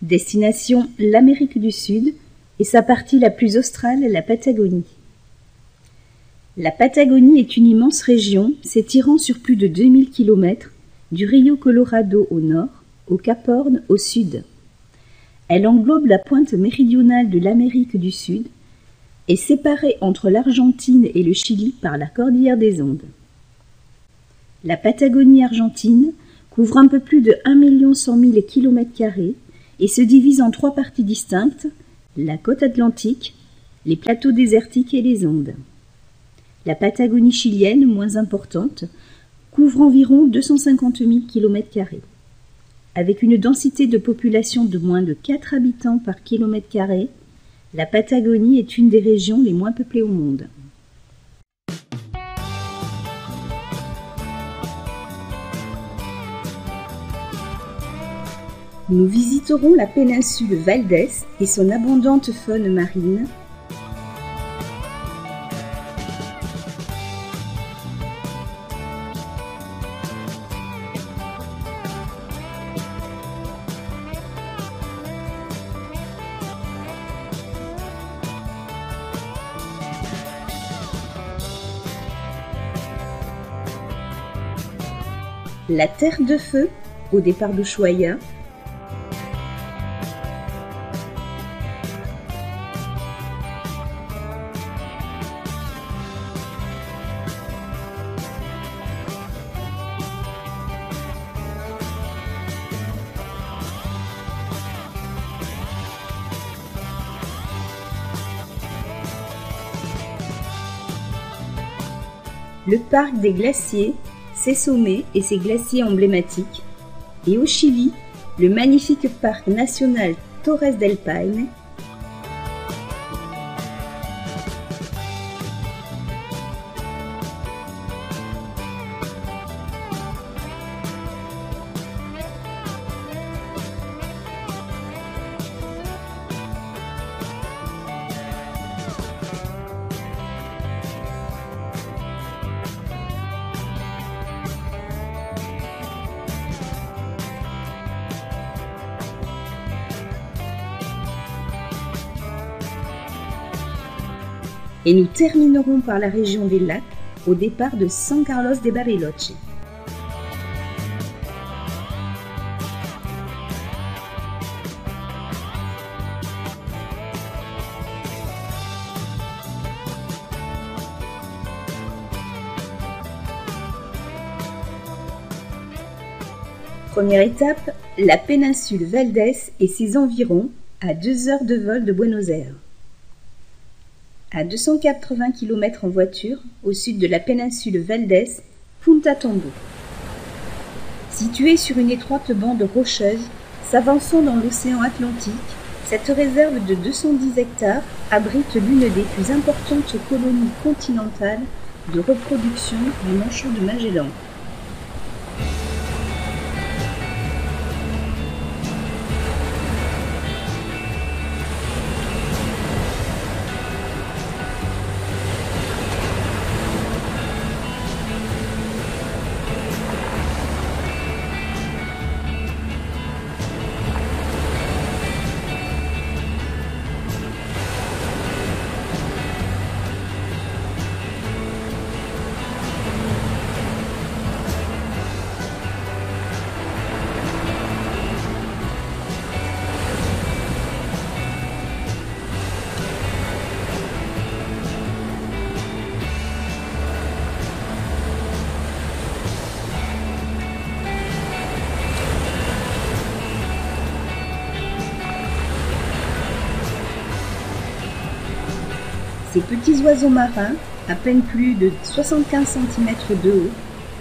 Destination l'Amérique du Sud et sa partie la plus australe, la Patagonie. La Patagonie est une immense région s'étirant sur plus de 2000 km, du Rio Colorado au nord, au Cap Horn au sud. Elle englobe la pointe méridionale de l'Amérique du Sud, est séparée entre l'Argentine et le Chili par la cordillère des Andes. La Patagonie argentine couvre un peu plus de 1 100 000 km² et se divise en 3 parties distinctes, la côte atlantique, les plateaux désertiques et les Andes. La Patagonie chilienne, moins importante, couvre environ 250 000 km². Avec une densité de population de moins de 4 habitants par km², la Patagonie est une des régions les moins peuplées au monde. Nous visiterons la péninsule Valdés et son abondante faune marine. La Terre de Feu, au départ d'Ushuaia. Le parc des glaciers, ses sommets et ses glaciers emblématiques, et au Chili, le magnifique parc national Torres del Paine. Et nous terminerons par la région des lacs, au départ de San Carlos de Bariloche. Première étape, la péninsule Valdés et ses environs, à 2 heures de vol de Buenos Aires. À 280 km en voiture, au sud de la péninsule Valdés, Punta Tombo. Située sur une étroite bande rocheuse, s'avançant dans l'océan Atlantique, cette réserve de 210 hectares abrite l'une des plus importantes colonies continentales de reproduction du manchot de Magellan. Ces petits oiseaux marins, à peine plus de 75 cm de haut,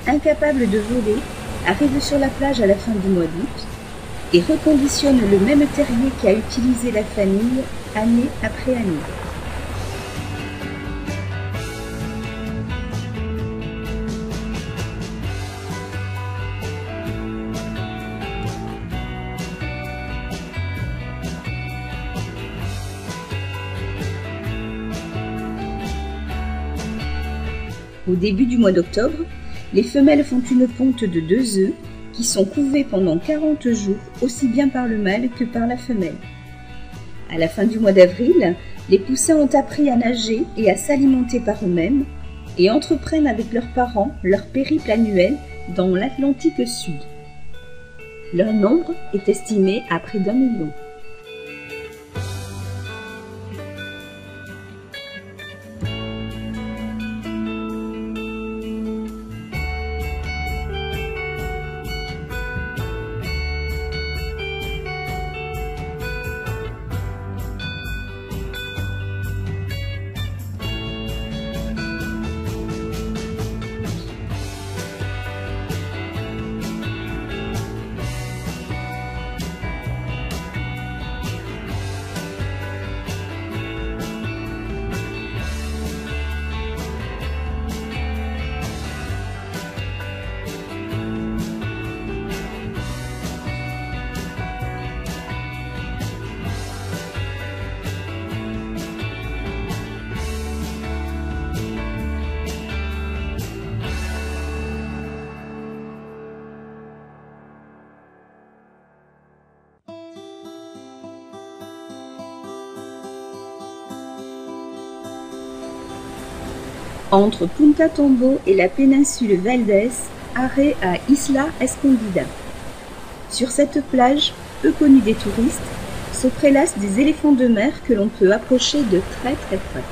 incapables de voler, arrivent sur la plage à la fin du mois d'août et reconditionnent le même terrier qu'a utilisé la famille année après année. Au début du mois d'octobre, les femelles font une ponte de 2 œufs qui sont couvés pendant 40 jours, aussi bien par le mâle que par la femelle. À la fin du mois d'avril, les poussins ont appris à nager et à s'alimenter par eux-mêmes et entreprennent avec leurs parents leur périple annuel dans l'Atlantique Sud. Leur nombre est estimé à près d'1 million. Entre Punta Tombo et la péninsule Valdés, arrêt à Isla Escondida. Sur cette plage, peu connue des touristes, se prélassent des éléphants de mer que l'on peut approcher de très près.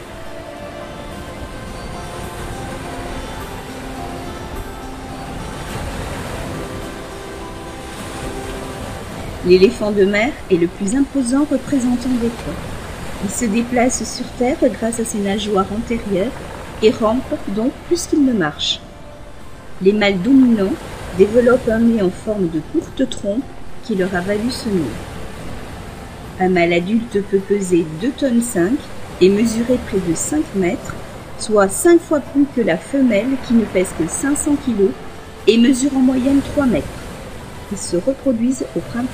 L'éléphant de mer est le plus imposant représentant des poids. Il se déplace sur terre grâce à ses nageoires antérieures et rampe donc plus qu'il ne marche. Les mâles dominants développent un nez en forme de courte trompe qui leur a valu ce nom. Un mâle adulte peut peser 2,5 tonnes et mesurer près de 5 mètres, soit 5 fois plus que la femelle qui ne pèse que 500 kg et mesure en moyenne 3 mètres. Ils se reproduisent au printemps.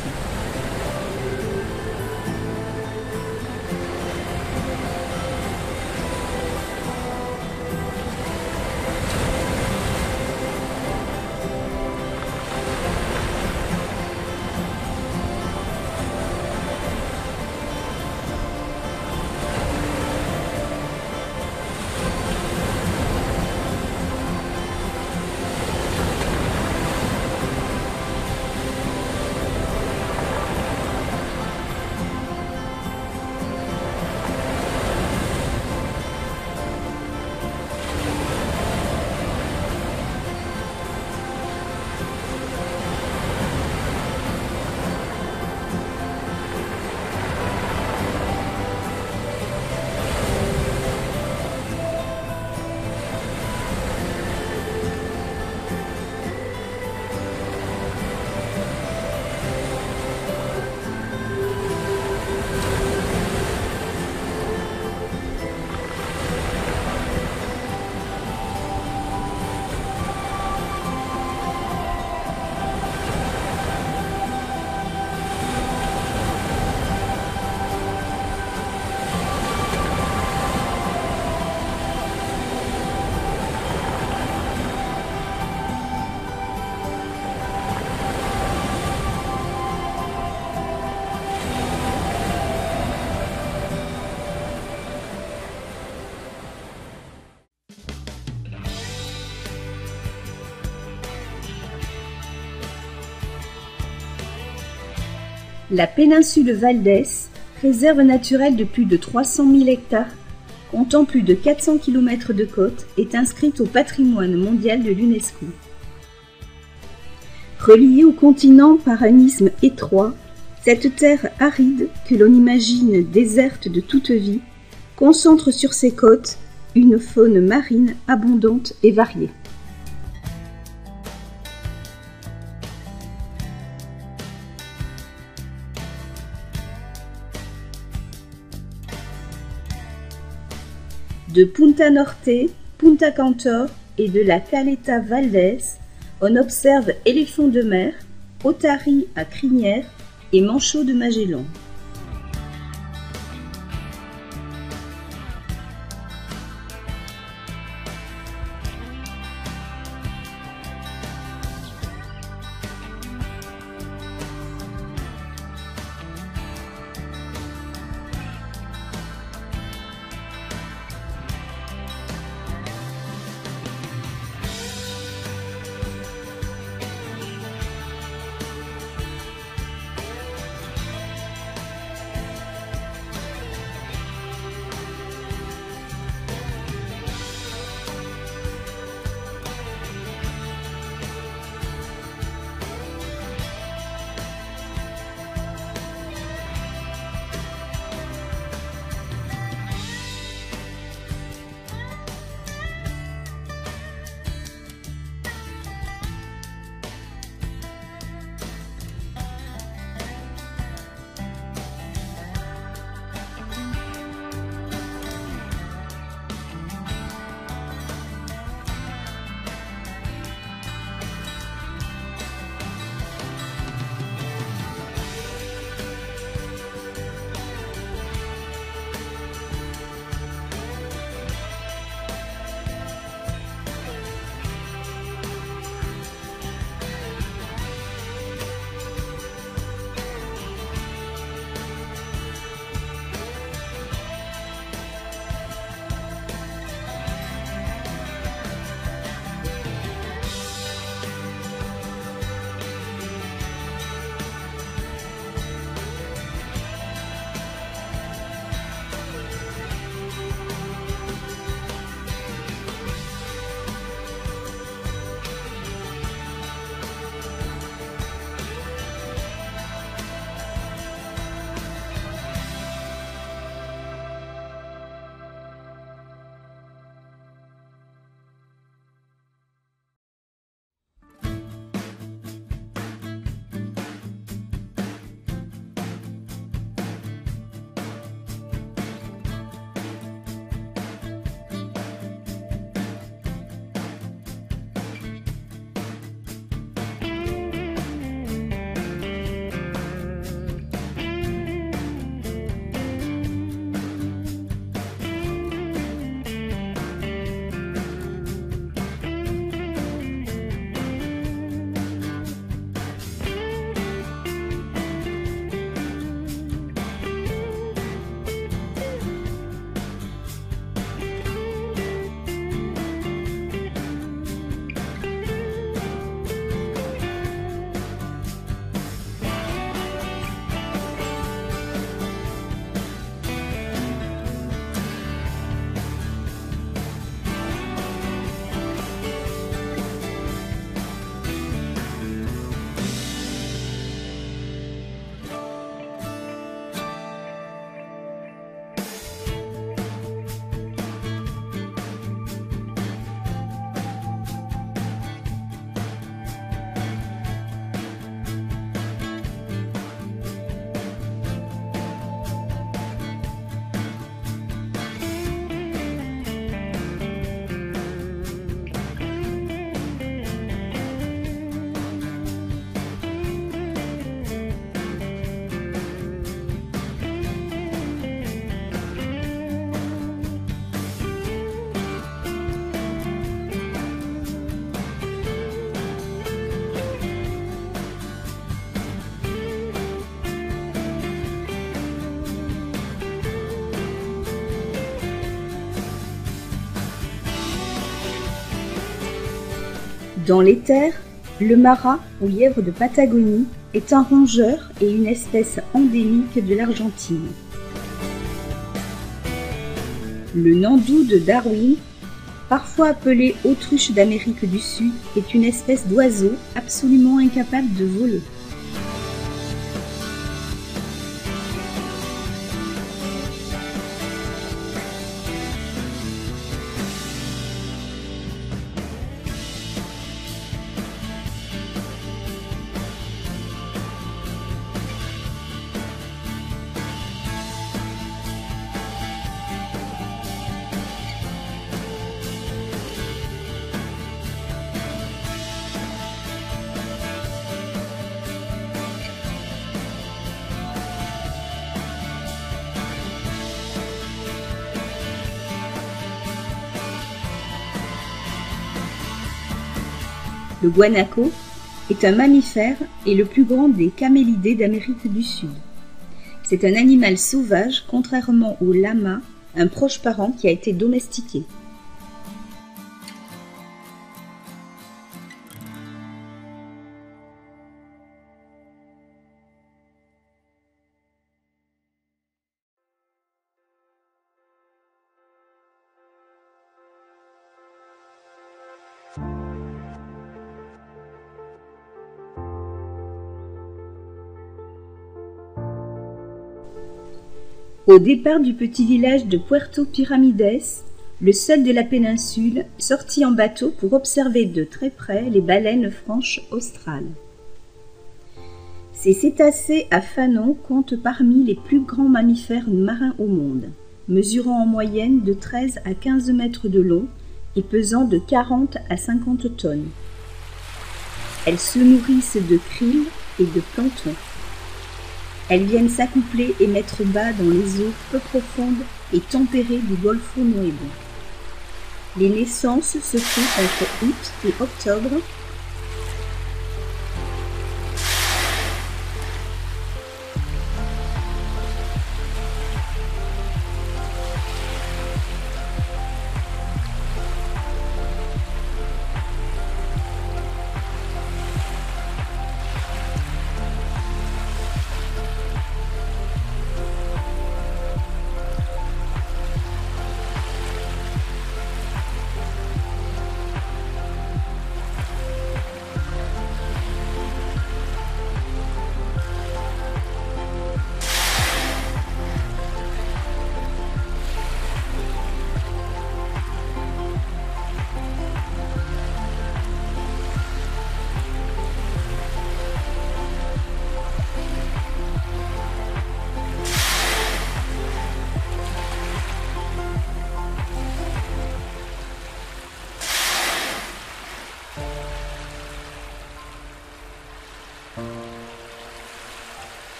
La péninsule Valdés, réserve naturelle de plus de 300 000 hectares, comptant plus de 400 km de côte, est inscrite au patrimoine mondial de l'UNESCO. Reliée au continent par un isthme étroit, cette terre aride, que l'on imagine déserte de toute vie, concentre sur ses côtes une faune marine abondante et variée. De Punta Norte, Punta Cantor et de la Caleta Valdés, on observe éléphants de mer, otaries à crinière et manchots de Magellan. Dans les terres, le marat, ou lièvre de Patagonie, est un rongeur et une espèce endémique de l'Argentine. Le nandou de Darwin, parfois appelé autruche d'Amérique du Sud, est une espèce d'oiseau absolument incapable de voler. Le guanaco est un mammifère et le plus grand des camélidés d'Amérique du Sud. C'est un animal sauvage, contrairement au lama, un proche parent qui a été domestiqué. Au départ du petit village de Puerto Piramides, le seul de la péninsule sortit en bateau pour observer de très près les baleines franches australes. Ces cétacés à fanons comptent parmi les plus grands mammifères marins au monde, mesurant en moyenne de 13 à 15 mètres de long et pesant de 40 à 50 tonnes. Elles se nourrissent de krill et de plancton. Elles viennent s'accoupler et mettre bas dans les eaux peu profondes et tempérées du Golfo Nuevo. Les naissances se font entre août et octobre.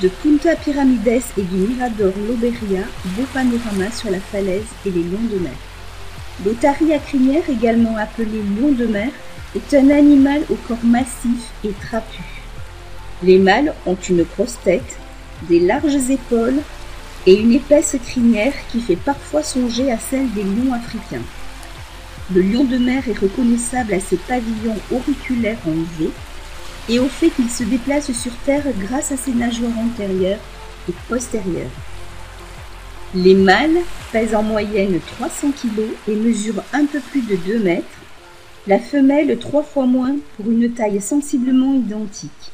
De Punta Piramides et du Mirador Loberia, beau panorama sur la falaise et les lions de mer. L'otarie à crinière, également appelée lion de mer, est un animal au corps massif et trapu. Les mâles ont une grosse tête, des larges épaules et une épaisse crinière qui fait parfois songer à celle des lions africains. Le lion de mer est reconnaissable à ses pavillons auriculaires en V et au fait qu'il se déplace sur terre grâce à ses nageoires antérieures et postérieures. Les mâles pèsent en moyenne 300 kg et mesurent un peu plus de 2 mètres, la femelle 3 fois moins pour une taille sensiblement identique.